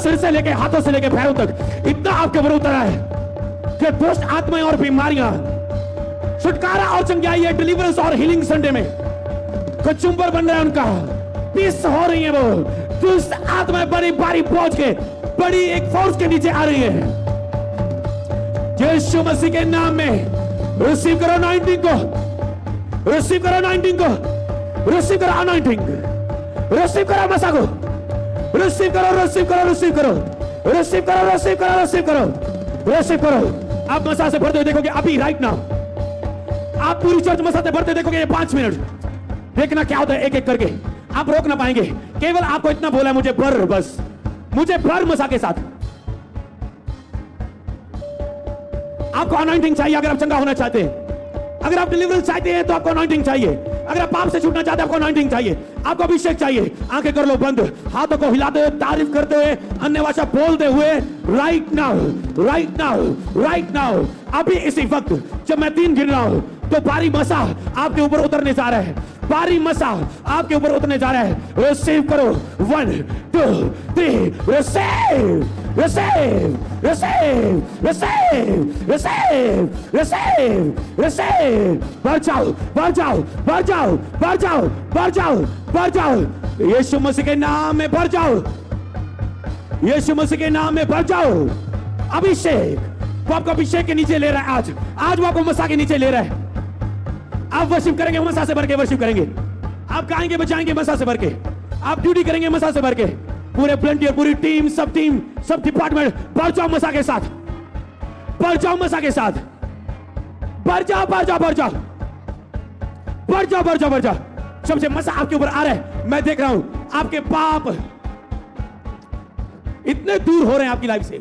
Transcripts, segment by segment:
सिर से लेके हाथों से लेके पैरों तक इतना आपके ऊपर उतरा है कि दुष्ट आत्माएं और बीमारियां, छुटकारा और चंगाई है, डिलीवरेंस और हीलिंग संडे में कचुंबर बन रहा है उनका, पीस हो रही है वो। दुष्ट आत्माएं बड़ी भारी पहुंच के बड़ी एक फोर्स के नीचे आ रही है। यीशु मसीह के नाम में रिसीव करो अनॉइंटिंग को, रिसीव करो अनॉइंटिंग को, रिसीव करो अनॉइंटिंग, रिसीव करो मसा को, रिसीव करो, रिसीव करो, रिसीव करो, रिसीव करो, रिसीव करो, रिसीव करो, रिसीव करो। आप मसा से भरते हुए देखोगे अभी राइट नाउ, आप पूरी चर्च मसा से भरते देखोगे ये 5 मिनट। देखना क्या होता है एक एक करके, आप रोक ना पाएंगे। केवल आपको इतना बोला है, मुझे भर, बस मुझे भर मसा के साथ। आपको अनॉइंटिंग चाहिए अगर आप चंगा होना चाहते हैं, अगर आप डिलीवरेंस चाहते हैं तो आपको अनॉइंटिंग चाहिए, अगर आप पाप से छूटना चाहते हैं आपको अनॉइंटिंग चाहिए, आपको अभिषेक चाहिए। आंखें कर लो बंद, हाथों को हिलाते हुए, तारीफ करते हुए, अन्य भाषा बोलते हुए, right now, right now, right now, अभी इसी वक्त जब मैं 3 गिन रहा हूं तो भारी मसा आपके ऊपर उतरने जा रहा है, भारी मसा आपके ऊपर उतरने जा रहा है। रिसीव करो, 1 2 3, receive, receive, receive, receive, receive, receive, receive. बढ़ जाओ, बढ़ जाओ, बढ़ जाओ, बढ़ जाओ, बढ़ जाओ, बढ़ जाओ, यीशु मसीह के नाम में बढ़ जाओ, यीशु मसीह के नाम में बढ़ जाओ। अभिषेक वो आपको अभिषेक के नीचे ले रहा है, आज वो आपको मसा के नीचे ले रहा है। आप वर्शिप करेंगे मसा से भर के, वर्शिप करेंगे, आप गाएंगे बजाएंगे मसा से भर के, आप ड्यूटी करेंगे मसा से भर के, पूरे वॉलंटियर, पूरी टीम, सब डिपार्टमेंट, बढ़ जाओ मसा के साथ, बढ़ जाओ मसा के साथ, बढ़ जाओ, बढ़ जाओ, बढ़ जाओ, बढ़ जाओ, बढ़ जाओ, बढ़ जाओ। सबसे मसा आपके ऊपर आ रहा है, मैं देख रहा हूं आपके पाप इतने दूर हो रहे हैं आपकी लाइफ से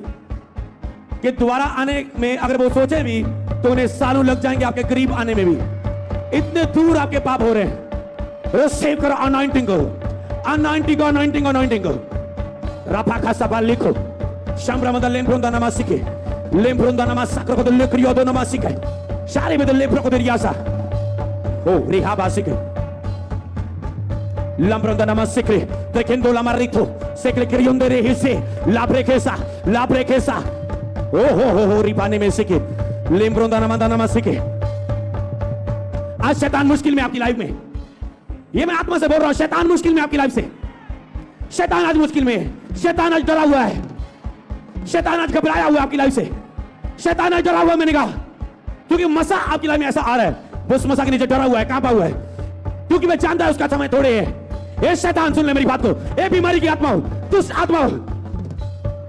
कि दोबारा आने में अगर वो सोचे भी तो उन्हें सालों लग जाएंगे आपके करीब आने में भी, इतने दूर आपके पाप हो रहे हैं। रिसीव करो अनॉइंटिंग को, अनॉइंटिंग को, अनॉइंटिंग, अनॉइंटिंग को। राफा का सभा लिखो, शम्ब्रमद लेम्ब्रोंदा नमासिके, लेम्ब्रोंदा नमासक्र को तो लेक्रियो दो नमासिके, शारी में तो लेप्रो को दिरियासा, ओ रिहाबासिके, लम्ब्रोंदा नमासिके, तेकेंदो लमारितो, सेक्ले क्रियोंदे रेहिसे, लाब्रेकेसा, लाब्रेकेसा, ओ हो रिपाने में सिके, लेम्ब्रोंदा नमादा नमासिके। आज शैतान मुश्किल में आपकी लाइफ में, ये मैं आत्मा से बोल रहा हूं, शैतान मुश्किल में आपकी लाइफ से, शैतान आज मुश्किल में है, शैतान आज डरा हुआ है, शैतान आज घबराया हुआ है आपकी लाइफ से, शैतान आज डरा हुआ है। मैंने कहा क्योंकि मसा आपकी लाइफ में ऐसा आ रहा है, वो उस मसा के नीचे डरा हुआ है, कांपा हुआ है, क्योंकि मैं जानता है उसका समय थोड़े है। ये शैतान सुन ले मेरी बात को, ये बीमारी की आत्मा हो, दुष्ट आत्मा हो,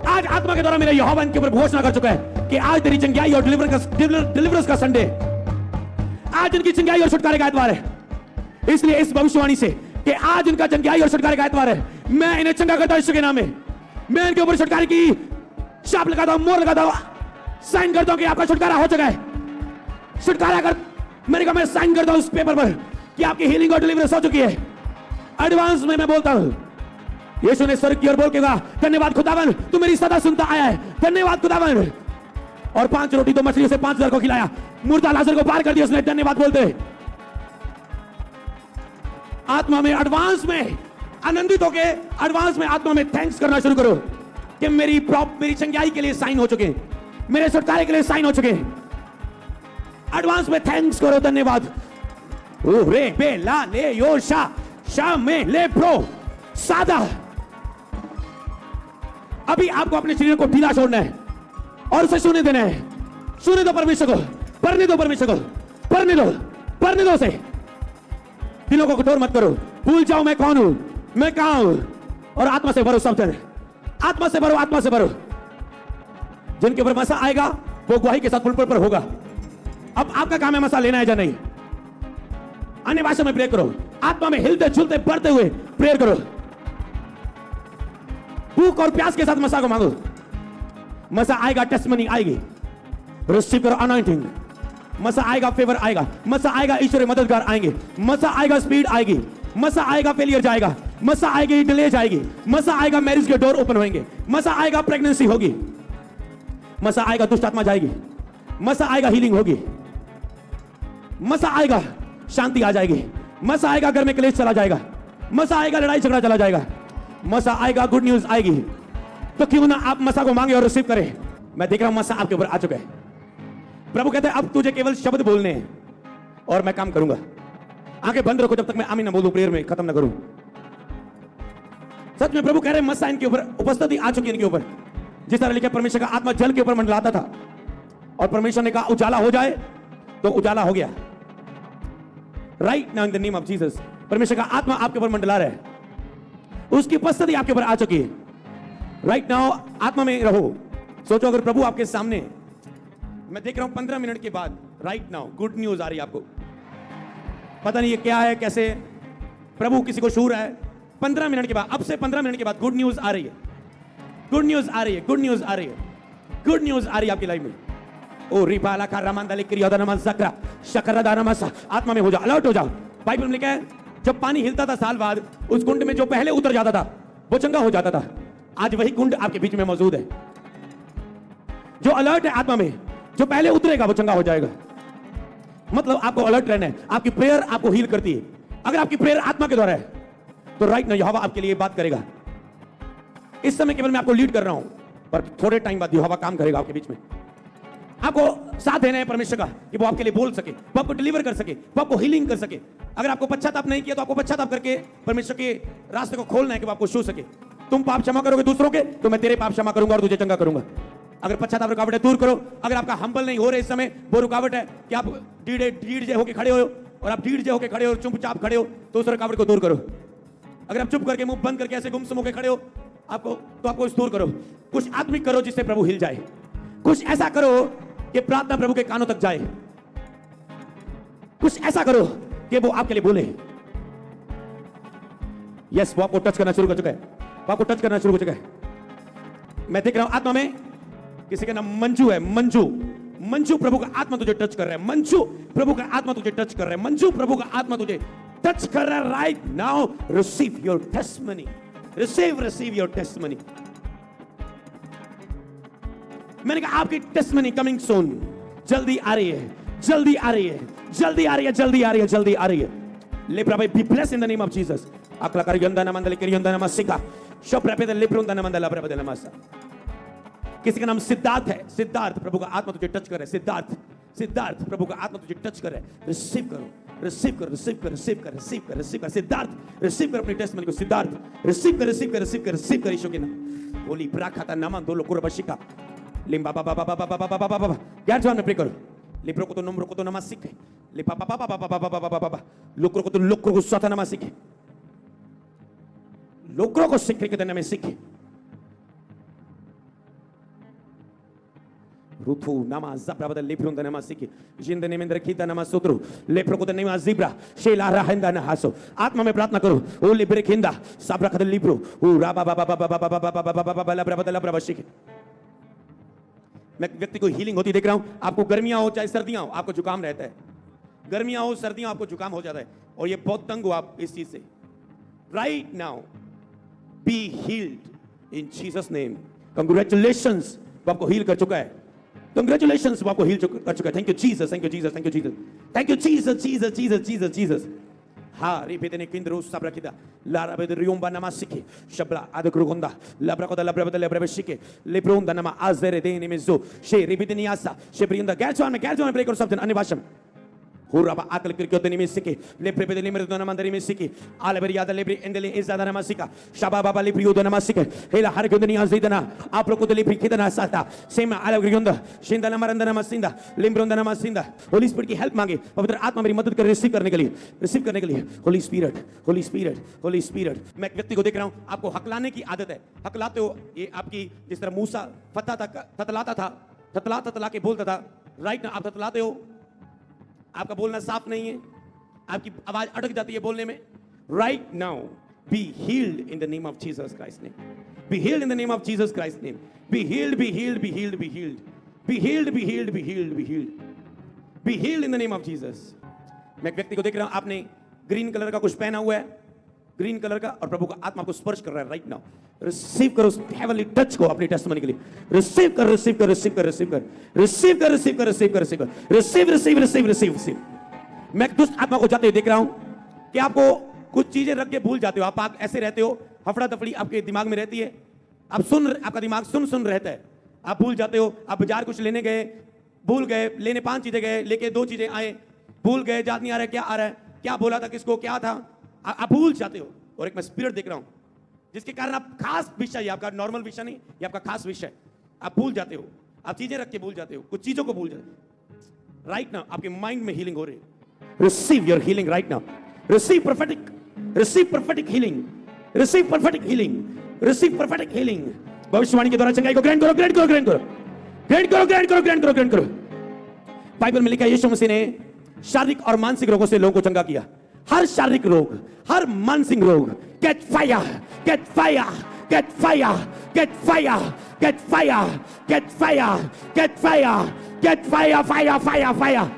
आज आत्मा के द्वारा मेरे यहोवा इनके ऊपर घोषणा कर चुका है कि आज तेरी चंगाई और डिलीवरेंस का संडे, आज इनकी चंगाई और छुटकारे का एतवार है। इसलिए इस भविष्यवाणी से कि आज इनका चंगाई और छुटकारे का एतवार है, मैं इन्हें चंगा करता हूं यीशु के नाम में। मैं इनके ऊपर छुटकारे की छाप लगाता हूं, मोहर लगाता हूं, साइन करता हूं कि आपका छुटकारा हो चुका है। छुटकारा कर, मैंने कहा मैं साइन करता हूं उस पेपर पर कि आपकी हीलिंग और डिलीवरेंस हो चुकी है। एडवांस में मैं बोलता हूं, यीशु ने स्वर्ग की ओर बोल के कहा, धन्यवाद खुदावन, तू मेरी सदा सुनता आया है, धन्यवाद खुदावन। और 5 रोटी 2 मछली से 5000 को खिलाया, मुर्दा लाजर को पार कर दिया उसने, धन्यवाद बोलते। आत्मा में एडवांस में आनंदित होके, एडवांस में आत्मा में थैंक्स करना शुरू करो कि मेरी चंगाई के लिए साइन हो चुके, मेरे छुटकारे के लिए साइन हो चुके। एडवांस में थैंक्स करो, धन्यवाद। ओ रे बे ला ले यो शा शा में ले प्रो सादा। अभी आपको अपने शरीर को ढीला छोड़ना है और उसे सुने देना है। सुने दो परमेश्वर को, पढ़ने दो परमेश्वर को, पढ़ने दो, पढ़ने दो उसे। दिलों को कठोर मत करो, भूल जाओ मैं कौन हूं, मैं कहां हूं, और आत्मा से भरो सब जन, आत्मा से भरो, आत्मा से भरो। जिनके ऊपर मसा आएगा वो गवाही के साथ पुल पर होगा। अब आपका काम है मसा लेना है या नहीं। अन्य भाषा में प्रेयर करो, आत्मा में हिलते झुलते बढ़ते हुए प्रेयर करो, भूख और प्यास के साथ मसा को मांगो। मसा आएगा, टेस्टमनी आएगी। रिसीव करो अनॉइंटिंग। मसा आएगा, फेवर आएगा, मसा आएगा, ईश्वरीय मददगार आएंगे, मसा आएगा, स्पीड आएगी, मसा आएगा, फेलियर जाएगा, मसा आएगी, डिले जाएगी, मसा आएगा, मैरिज के डोर ओपन होंगे, मसा आएगा, प्रेगनेंसी होगी, मसा आएगा, दुष्ट आत्मा जाएगी, मसा आएगा, हीलिंग होगी, मसा आएगा, शांति आ जाएगी, मसा आएगा, घर में क्लेश चला जाएगा, मसा आएगा, लड़ाई झगड़ा चला जाएगा, मसा आएगा, गुड न्यूज आएगी। तो क्यों ना आप मसा को मांगे और रिसीव करें। मैं देख रहा हूं मसा आपके ऊपर आ चुका है। प्रभु कहते हैं अब तुझे केवल शब्द बोलने हैं और मैं काम करूंगा। आंखें बंद रखो जब तक मैं आमीन ना बोलूं, प्रेयर में खत्म ना करूं। सच में प्रभु कह रहे हैं मसा इनके ऊपर, उपस्थिति आ चुकी है इनके ऊपर। जिस तरह लिखा परमेश्वर का आत्मा जल के ऊपर मंडलाता था और परमेश्वर ने कहा उजाला हो जाए तो उजाला हो गया। Right now in the name of Jesus परमेश्वर का आत्मा आपके ऊपर मंडला रहा है, उसकी उपस्थिति आपके ऊपर आ चुकी है। राइट नाउ आत्मा में रहो। सोचो अगर प्रभु आपके सामने, मैं देख रहा हूं 15 मिनट के बाद राइट नाउ गुड न्यूज आ रही है आपको। पता नहीं ये क्या है, कैसे प्रभु किसी को छू रहा है। 15 मिनट के बाद, अब से 15 मिनट के बाद गुड न्यूज आ रही है, गुड न्यूज आ रही है, गुड न्यूज आ रही है, गुड न्यूज आ रही है आपकी लाइफ में। ओ रिपाला का रमांदले क्रियादा नमः सकरा शकरदा नमः। आत्मा में हो जाओ, अलर्ट हो जाओ। बाइबल में लिखा है जब पानी हिलता था साल बाद, उस कुंड में जो पहले उतर जाता था वो चंगा हो जाता था। आज वही कुंड आपके बीच में मौजूद है। जो अलर्ट है आत्मा में, जो पहले उतरेगा वो चंगा हो जाएगा। मतलब आपको अलर्ट रहना है। आपकी प्रेयर आपको हील करती है। अगर आपकी प्रेयर आत्मा के द्वारा है तो राइट ना यहोवा आपके लिए बात करेगा। इस समय केवल मैं आपको लीड कर रहा हूं, पर थोड़े टाइम बाद यहोवा काम करेगा आपके बीच में। आपको साथ देना है परमेश्वर का कि वो आपके लिए बोल सके, वो आपको डिलीवर कर सके, वो आपको हीलिंग कर सके। अगर आपको पश्चाताप नहीं किया तो आपको पश्चाताप करके परमेश्वर के रास्ते को खोलना है कि वो आपको छू सके। तुम पाप क्षमा करोगे दूसरों के तो मैं तेरे पाप क्षमा करूंगा और तुझे चंगा करूंगा। अगर पश्चाताप रुकावट है दूर करो। अगर आपका हम्बल नहीं हो रहे इस समय, वो रुकावट है कि आप डीड होके खड़े हो और आप डीड होके खड़े हो और चुपचाप खड़े हो, तो उस रुकावट को दूर करो। अगर आप चुप करके मुंह बंद करके ऐसे गुमसुम होके खड़े हो आपको दूर करो। कुछ आत्मिक करो जिससे प्रभु हिल जाए। कुछ ऐसा करो कि प्रार्थना प्रभु के कानों तक जाए। कुछ ऐसा करो कि वो आपके लिए बोले। यस, वो आपको टच करना शुरू कर चुका है, वो आपको टच करना शुरू हो चुका है। मैं देख रहा हूं आत्मा में किसी का नाम मंजू है। मंजू प्रभु का आत्मा तुझे टच कर रहा है। मंजू प्रभु का आत्मा तुझे टच कर रहा है। मंजू प्रभु का आत्मा तुझे टच कर रहा है। Right now receive your testimony, receive your testimony. मैंने कहा आपकी टेस्टिमनी कमिंग सून, जल्दी आ रही है, जल्दी आ रही है, जल्दी आ रही है, जल्दी आ रही है, जल्दी आ रही है। लेप्रा be blessed in the name of Jesus. अकला कर यंदा मंदले कर यंदा नमस्सिका शोप्रा पे द लेप्रों द मंदला प्रभु द नमस्सा। किसी का नाम सिद्धार्थ है। सिद्धार्थ प्रभु का आत्मा तुझे टच कर रहा है। सिद्धार्थ प्रभु का आत्मा तुझे टच कर रहा है। रिसीव करो, रिसीव कर, रिसीव कर, रिसीव कर, रिसीव कर, रिसीव कर। सिद्धार्थ रिसीव कर अपनी टेस्टिमनी को। सिद्धार्थ रिसीव कर, रिसीव कर, रिसीव कर, रिसीव कर यीशु के नाम। होली प्राखाता नाम दो लोग रबशिका लिम्बा बाबा बाबा बाबा बाबा बाबा बाबा। यार जवान में प्रे करो। लिप्रो को तो नम्र को तो नमस्सिक है। लिपा बाबा बाबा बाबा बाबा बाबा बाबा। लोक्रो को तो लोक्रो को सता नमस्सिक है। लोक्रो को सिक्के के देने में सीखे। रुथु नामा ज़ब्रा बदल लेप्रों द नामा सीखे। जिंद ने में रखीता नामा सुत्रो लेप्रो को द नामा ज़िब्रा शेला रहंदा न हासो। आत्मा में प्रार्थना करो। ओ लिब्रे खिंदा साब्रा कदल लिप्रो ओ राबा बाबा बाबा बाबा बाबा बाबा बाबा लब्रा बदल लब्रा बशिके। मैं व्यक्ति को हीलिंग होती देख रहा हूं। आपको गर्मियां हो चाहे सर्दियां हो, आपको जुकाम रहता है। गर्मियां हो सर्दियां आपको जुकाम हो जाता है और ये बहुत तंग हो आप इस चीज से। Right now be healed in Jesus name. Congratulations, वो आपको हील कर चुका है। कंग्रेचुलेशंस, वो आपको हील कर चुका है। Thank you Jesus, thank you Jesus, thank you Jesus, thank you Jesus, Jesus, Jesus, Jesus, Jesus. हा रिपेते ने किंद्रो sabra kita la rabe riomba namasike shabla adakrugonda labra koda labra bada labra beshike lebronda nama azere de ne mezo she ripete niasa she brinda galchon में break और something अन्य भाषा में Huraba atal kirkyote ni mesike le prepede le merdo namandari mesike aleberiada lebre endele ezada namasika shaba baba le priodo namasike hela har gyonde ni azidana आप लोग को ले prikidana sata sema aleberionda shinda namaranda namasinda limbronda namasinda Holi spirit की help मांगे पवित्र आत्मा मेरी मदद करे रिसीव करने के लिए होली स्पिरिट मैं एक व्यक्ति को देख रहा हूं आपको हकलाने की आदत है हकलाते हो ये आपकी जिस तरह मूसा ततला के बोलता था राइट ना आप ततलाते हो आपका बोलना साफ नहीं है आपकी आवाज अटक जाती है बोलने में right now be healed in the name of Jesus Christ name B healed in the name of Jesus Christ name B healed in the name of Jesus मैं एक व्यक्ति को देख रहा हूं आपने ग्रीन कलर का कुछ पहना हुआ है ग्रीन कलर का और प्रभु का आत्मा को स्पर्श कर रहा है राइट नाउ रिसीव करो हेवनली टच को अपनी टेस्टिमनी के लिए रिसीव कर मैं दुष्ट आत्मा को जाते हुए देख रहा हूं कि आपको कुछ चीजें रख के भूल जाते हो आप ऐसे रहते हो हफड़ा तफड़ी आपके दिमाग में रहती है आपका दिमाग सुन रहता है, आप भूल जाते हो। आप बाजार कुछ लेने गए, भूल गए, लेने 5 चीजें गए, लेके 2 चीजें आए, भूल गए, याद नहीं आ रहा है क्या आ रहा है, क्या बोला था किसको, क्या था, आप भूल जाते हो। और एक मैं स्पिरिट देख रहा हूं जिसके कारण आप खास विषय, आपका नॉर्मल विषय नहीं, ये आपका खास विषय, आप भूल जाते हो, आप चीजें रख के भूल जाते हो, कुछ चीजों को भूल जाते हो। राइट नाउ आपके माइंड में हीलिंग हो रही है। Receive your healing right now, receive prophetic healing, receive prophetic healing, receive prophetic healing। भविष्यवाणी के द्वारा चंगाई को ग्रहण करो, ग्रहण करो, ग्रहण करो, ग्रहण करो, ग्रहण करो, ग्रहण करो, ग्रहण करो। बाइबल में लिखा है यीशु मसीह ने शारीरिक और मानसिक रोगों से लोगों को चंगा किया। हर शारीरिक रोग, हर मानसिक रोग, get fire, get fire, get fire, get fire, get fire, get fire, get fire, get fire, fire, fire, fire.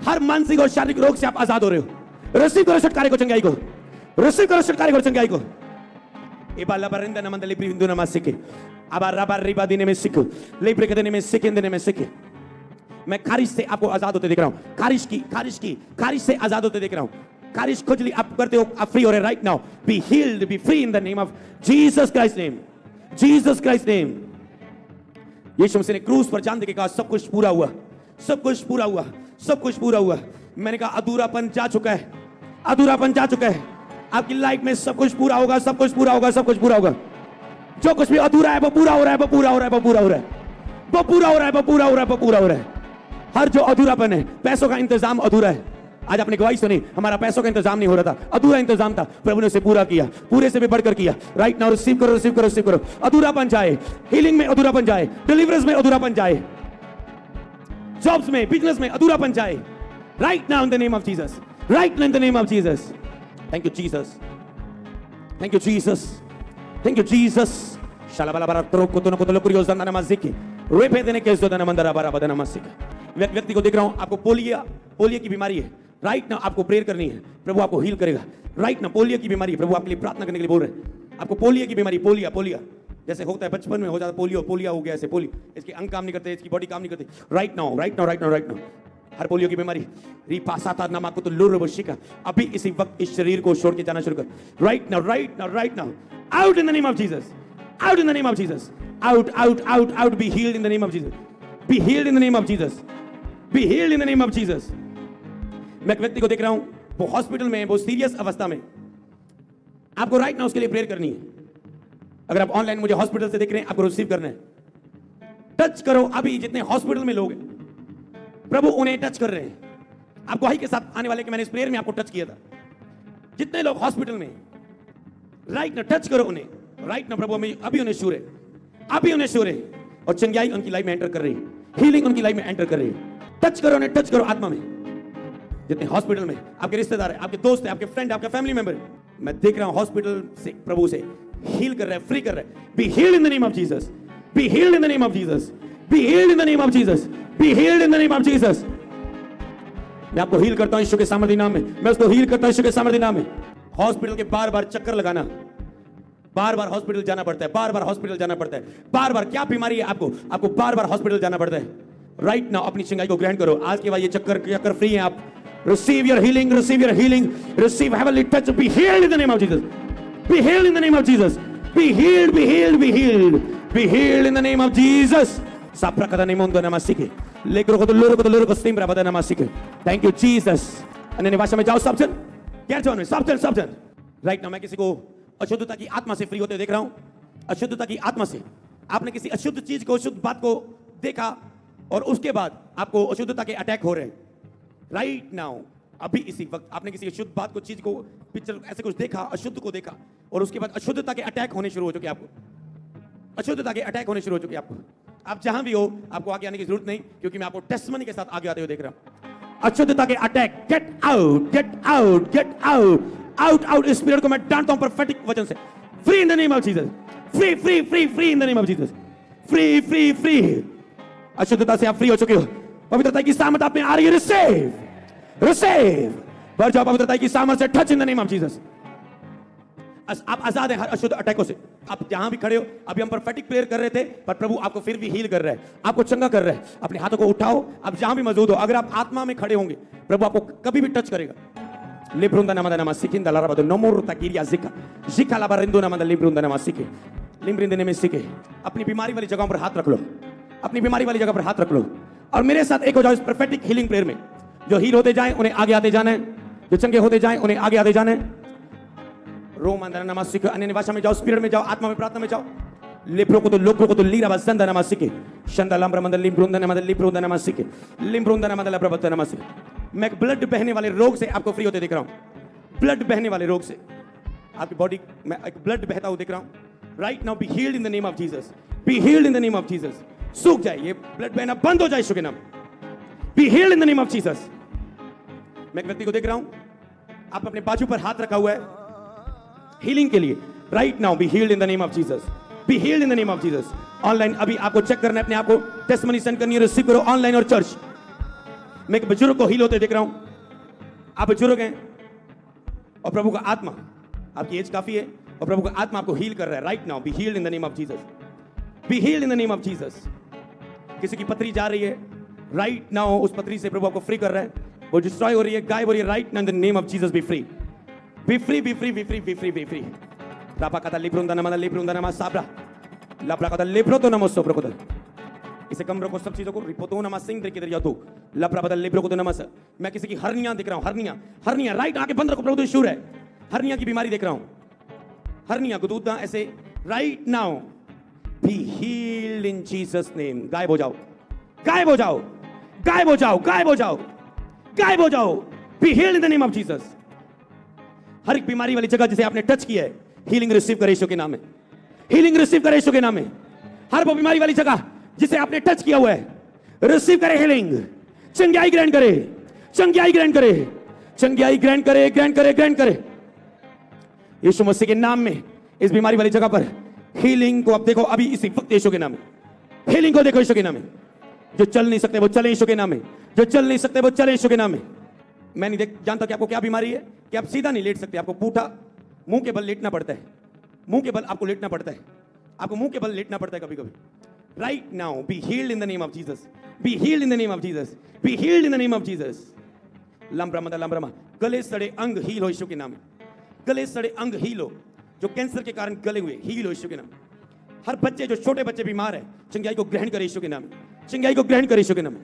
हर मानसिक और शारीरिक रोग से आप आजाद हो रहे हो। रिसीव करो छुटकारे को, चंगाई को, रिसीव करो छुटकारे को, चंगाई को। इबाला बरिंदा नमंदली प्रिंदु नमस्के अबा रबा रिबा दिन में सिक लेब्रे के दिन में सिक दिन में सिक। मैं खारिश से आपको आजाद होते देख रहा हूं, खारिश से आजाद होते देख रहा हूं। खारिश खुजली आप करते हो, आप फ्री हो रहे right now. Be healed, be free in the name of Jesus Christ name, Jesus Christ name. यीशु मसीह ने क्रूस पर जान दे के कहा सब कुछ पूरा हुआ, सब कुछ पूरा हुआ, सब कुछ पूरा हुआ। मैंने कहा अधूरापन जा चुका है, अधूरापन जा चुका है। आपकी लाइफ में सब कुछ पूरा होगा, सब कुछ पूरा होगा, सब कुछ पूरा होगा। जो कुछ भी अधूरा है वो पूरा हो रहा है, वो पूरा हो रहा है, वो पूरा हो रहा है, वो पूरा हो रहा है, वो पूरा हो रहा है, वो पूरा हो रहा है। हर जो अधूरापन है, पैसों का इंतजाम अधूरा है। आज आपने गवाही सुनी, हमारा पैसों का इंतजाम नहीं हो रहा था, अधूरा इंतजाम था, प्रभु ने उसे पूरा किया, पूरे से भी बढ़कर किया। राइट नाउ रिसीव करो, रिसीव करो, रिसीव करो। अधूरापन जाए, हीलिंग में अधूरापन जाए, डिलीवरेंस में अधूरापन जाए, जॉब्स में, बिजनेस में अधूरापन जाए। Right now in the name of Jesus, right now in the name of Jesus. Thank you Jesus, thank you Jesus, thank you Jesus. शालाबाला बारा त्रोको तो नको लोकुरियोस दाना नमाजिक रेपे देने के दाना मंदरा बारा बदना नमाजिक। व्यक्ति को देख रहा हूं, आपको पोलियो की बीमारी है। राइट नाउ आपको प्रेयर करनी है, प्रभु आपको हील करेगा। राइट नाउ पोलियो की बीमारी, प्रभु आपके लिए प्रार्थना करने के लिए बोल रहे हैं। आपको पोलियो की बीमारी, पोलिया जैसे होता है बचपन में हो जाता, पोलियो हो गया, ऐसे पोलियो, इसके अंग काम नहीं करते, इसकी बॉडी काम नहीं करती। Right now, right now, right now, right now हर पोलियो की बीमारी रिपासाता नमाको तो लुरबशिका अभी इसी वक्त इस शरीर को छोड़ के जाना शुरू कर। Right now, right now, right now, out in the name of Jesus, out in the name of Jesus, out, out, out, out. B healed in the name of Jesus, be healed in the name of Jesus, be healed in the name of Jesus. मैं एक व्यक्ति को देख रहा हूं, वो hospital में, वो सीरियस अवस्था में। आपको राइट नाउ उसके लिए प्रेयर करनी है। अगर आप ऑनलाइन मुझे हॉस्पिटल से देख रहे हैं, आपको रिसीव करना है। टच करो अभी, जितने हॉस्पिटल में लोग हैं, प्रभु उन्हें टच कर रहे हैं। आप गवाही के साथ आने वाले कि मैंने इस प्रेयर में आपको टच किया था। जितने लोग हॉस्पिटल में, राइट ना टच करो उन्हें। राइट ना प्रभु अभी उन्हें छू रहे, अभी उन्हें छू रहे, और चंगाई उनकी लाइफ में एंटर कर रही है, हीलिंग उनकी लाइफ में एंटर कर रही है। टच करो उन्हें, टच करो आत्मा में। जितने हॉस्पिटल में आपके रिश्तेदार है, आपके दोस्त है, आपके फ्रेंड, आपका फैमिली मेंबर, मैं देख रहा हूं हॉस्पिटल से प्रभु से हील कर रहा है, फ्री कर रहा है। B healed in the name of Jesus, be healed in the name of Jesus, be healed in the name of Jesus, be healed in the name of Jesus. मैं आपको हील करता हूं यीशु के सामर्थी नाम में, मैं उसको हील करता हूं यीशु के सामर्थी नाम में। हॉस्पिटल के बार बार चक्कर लगाना, बार बार हॉस्पिटल जाना पड़ता है, बार बार हॉस्पिटल जाना पड़ता है, बार बार क्या बीमारी है आपको बार बार हॉस्पिटल जाना पड़ता है। राइट नाउ अपनी चंगाई को ग्रहण करो। आज के बाद ये चक्कर फ्री है। आप receive your healing, receive your healing, receive heavenly touch. Be healed in the name of Jesus, be healed in the name of Jesus, be healed, be healed, be healed, be healed in the name of Jesus. साप्रकदा नेमोंदो नमस्ते लेकरो को तो लोरो को स्टीम रबदा नमस्ते। Thank you Jesus. अन्य भाषा में जाओ सब जन, क्या जाओ सब जन। राइट नाउ मैं किसी को अशुद्धता की आत्मा से फ्री होते देख रहा हूं, अशुद्धता की आत्मा से। आपने किसी अशुद्ध चीज को, अशुद्ध बात को देखा और उसके बाद आपको अशुद्धता के अटैक हो रहे हैं। राइट नाउ अभी इसी वक्त आपने किसी अशुद्ध बात को, चीज को, पिक्चर ऐसे कुछ देखा, अशुद्ध को देखा, और उसके बाद अशुद्धता के अटैक होने शुरू हो चुके आपको, अशुद्धता के अटैक होने शुरू हो चुके आपको। आप जहां भी हो आपको आगे आने की जरूरत नहीं, क्योंकि मैं आपको टेस्टमनी के साथ आगे आते हुए देख रहा हूं। अशुद्धता के attack, get out, get out, get out, out, out. इस स्पिरिट को मैं डांटता हूं प्रोफेटिक वचन से। Free in the name of Jesus, free, free, free, free in the name of Jesus, free, free, free. अशुद्धता से आप फ्री हो चुके हो, पवित्रता की सामर्थ आप में आ रही है। Receive, receive. पर जाओ पवित्रता की सामर्थ से, touch in the name of Jesus. आप आजाद हैं हर अशुद्ध अटैकों से। आप जहां भी खड़े हो, अभी हम प्रोफेटिक प्रेयर कर रहे थे, पर प्रभु आपको फिर भी हील कर रहा है, आपको चंगा कर रहा है। अपने हाथों को उठाओ, आप जहां भी मौजूद हो, अगर आप आत्मा में खड़े होंगे, प्रभु आपको कभी भी टच करेगा। लिब्रुंदा नमदा नमा सिकिंदा लाराबदो नमोर तकिरिया जिका जिका लाबारिंदो नमदा लिब्रुंदा नमा सिके लिम्ब्रिंदने में सीखे। अपनी बीमारी वाली जगहों पर हाथ रख लो, अपनी बीमारी वाली जगह पर हाथ रख लो और मेरे साथ एक हो जाओ इस प्रोफेटिक हीलिंग प्रेयर में। जो हील होते जाएं उन्हें आगे आते जाना है, जो चंगे होते जाएं उन्हें आगे आते जाना है। रोम अंदर नमाज सीखो, अन्य भाषा में जाओ, स्पिरिट में जाओ, आत्मा में प्रार्थना में जाओ। लेप्रो को तो लोक्रो को तो लीरा बसंदा नमाज सीखे। शंदा लाम्ब्रा मंदल लिम्ब्रोंदा नमाज लिप्रोंदा नमाज सीखे। लिम्ब्रोंदा नमाज लब्रबत्ता नमाज सीखे। मैं एक ब्लड बहने वाले रोग से आपको फ्री होते दिख रहा हूं। ब्लड बहने वाले रोग से आपकी बॉडी में एक ब्लड बहता हुआ दिख रहा हूं। Right now be healed in the name of Jesus, be healed in the name of Jesus. सूख जाए, ये ब्लड बहना बंद हो जाए यीशु के नाम। B healed in the name of Jesus. मैं एक व्यक्ति को देख रहा हूं, आप अपने बाजू पर हाथ रखा हुआ है हीलिंग के लिए। Right now be healed in the name of Jesus, be healed in the name of Jesus. Online अभी आपको चेक करना है, अपने आप को टेस्टमनी सेंड करनी है, रिसीव करो ऑनलाइन और चर्च। मैं एक बुजुर्ग को हील होते देख रहा हूं। आप बुजुर्ग हैं और प्रभु का आत्मा, आपकी एज काफी है और प्रभु का आत्मा आपको हील कर रहा है। Right now be healed in the name of Jesus, be healed in the name of Jesus. किसी की पथरी जा रही है, राइट नाउ उस पथरी से प्रभु आपको फ्री कर रहा है, वो डिस्ट्रॉय हो रही है, गायब हो रही है। Right now in the name of Jesus B free, B free, B free, B free, B free, B free. रापा कथा लिप्रोंदा नमा साबरा लापरा कथा लिप्रो तो नमो सोप्रो को। इसे कमरों को सब चीजों को रिपोतो नमा सिंह दे के दरिया तो लपरा बदल लिप्रो को तो नमस। मैं किसी की हर्निया दिख रहा हूं, हर्निया, हर्निया। राइट आके बंद रखो, प्रभु तो शूर है। हर्निया की बीमारी देख रहा हूं, हर्निया गुदूदा ऐसे। Right now be healed in Jesus name. गायब हो जाओ, गायब हो जाओ, गायब हो जाओ, गायब हो जाओ, गायब हो जाओ। Be healed in the name of Jesus. हर एक बीमारी वाली जगह जिसे आपने टच किया है, हीलिंग रिसीव करे यीशु के नाम में, हीलिंग रिसीव करे यीशु के नाम में। हर वो बीमारी वाली जगह जिसे आपने टच किया हुआ है, रिसीव करे हीलिंग। चंगाई ग्रहण करे, चंगाई ग्रहण करे, चंगाई ग्रहण करे, ग्रहण करे, ग्रहण करे यीशु मसीह के नाम में। इस बीमारी वाली जगह पर हीलिंग को अब देखो, अभी इसी वक्त यीशु के नाम में हीलिंग को देखो यीशु के नाम में। जो चल नहीं सकते वो चले यीशु के नाम में, जो चल नहीं सकते वो चले यीशु के नाम में। मैं नहीं जानता कि आपको क्या बीमारी है कि आप सीधा नहीं लेट सकते, आपको पूठा मुंह के बल लेटना पड़ता है, मुंह के बल आपको लेटना पड़ता है, आपको मुंह के बल लेटना पड़ता है कभी कभी। Right now be healed in the name of Jesus, be healed in the name of Jesus, be healed in the name of Jesus. लम्ब्रमा लम्ब्रमा, गले सड़े अंग हील हो यीशु के नाम में, गले सड़े अंग हील हो, जो कैंसर के कारण गले हुए हील हो यीशु के नाम। हर बच्चे, जो छोटे बच्चे बीमार है, चंगाई को ग्रहण करे यीशु के नाम, चंगाई को ग्रहण करे यीशु के नाम।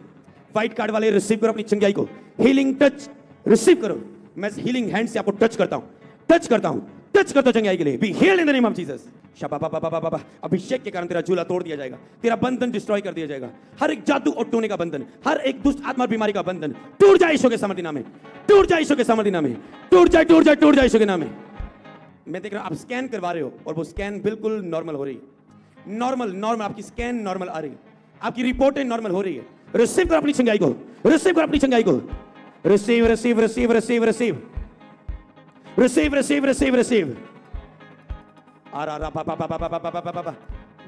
व्हाइट कार्ड वाले रिसीव करो अपनी चंगाई को, हीलिंग टच रिसीव करो। मैं हीलिंग हैंड से आपको टच करता हूं, टच करता हूं, टच करता हूं चंगाई के लिए। Be healed in the name of Jesus. शाबाबा, अभिषेक के कारण तेरा झूला तोड़ दिया जाएगा, तेरा बंधन डिस्ट्रॉय कर दिया जाएगा। हर एक जादू और टोने का बंधन, हर एक दुष्ट आत्मा बीमारी का बंधन टूट जाए यीशु के सामर्थ्य नाम में, टूट जाए यीशु के सामर्थ्य नाम में, टूट जाए, टूट जाए, टूट जाए यीशु के नाम में। मैं देख रहा हूं आप स्कैन करवा रहे हो और वो स्कैन बिल्कुल नॉर्मल हो रही है, नॉर्मल, नॉर्मल। आपकी स्कैन नॉर्मल आ रही है, आपकी रिपोर्टें नॉर्मल हो रही है। रिसीव करो अपनी चंगाई को, रिसीव करो अपनी चंगाई को। Receive, receive, receive, receive, receive, receive, receive, receive, receive. आरा पा पा पा पा पा पा पा पा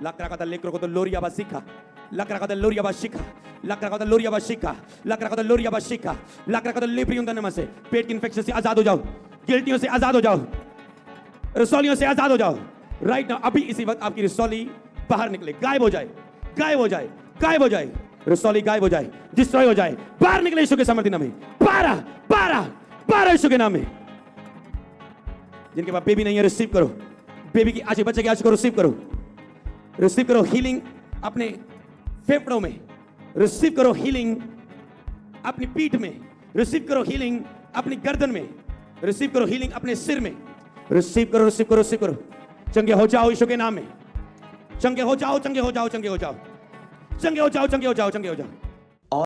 लकरा का लेकर को तो लोरिया बा सीखा, लकरा का लोरिया बा सीखा, लकरा का लोरिया बा सीखा, लकरा का लोरिया बा सीखा, लकरा का लेप्रियन दनमा से पेट के इन्फेक्शन से आजाद हो जाओ, गिल्टियों से आजाद हो जाओ, रसौलियों से आजाद हो जाओ। राइट नाउ अभी इसी वक्त आपकी रसौली बाहर निकले, गायब हो जाए, गायब हो जाए, गायब हो जाए, रसौली गायब हो जाए, डिस्ट्रॉय हो जाए, बाहर निकले यीशु के सामर्थ्य नाम में। 12 12 12 यीशु के नाम में। जिनके पास बेबी नहीं है रिसीव करो, बेबी की आज बच्चे की आज को रिसीव करो, रिसीव करो हीलिंग अपने फेफड़ों में, रिसीव करो हीलिंग अपनी पीठ में, रिसीव करो हीलिंग अपनी गर्दन में, रिसीव करो हीलिंग अपने सिर में। रिसीव करो, रिसीव करो, रिसीव करो। चंगे हो जाओ यीशु के नाम में, चंगे हो जाओ, चंगे हो जाओ, चंगे हो जाओ, चंगे हो जाओ, चंगे हो जाओ, चंगे हो जाओ।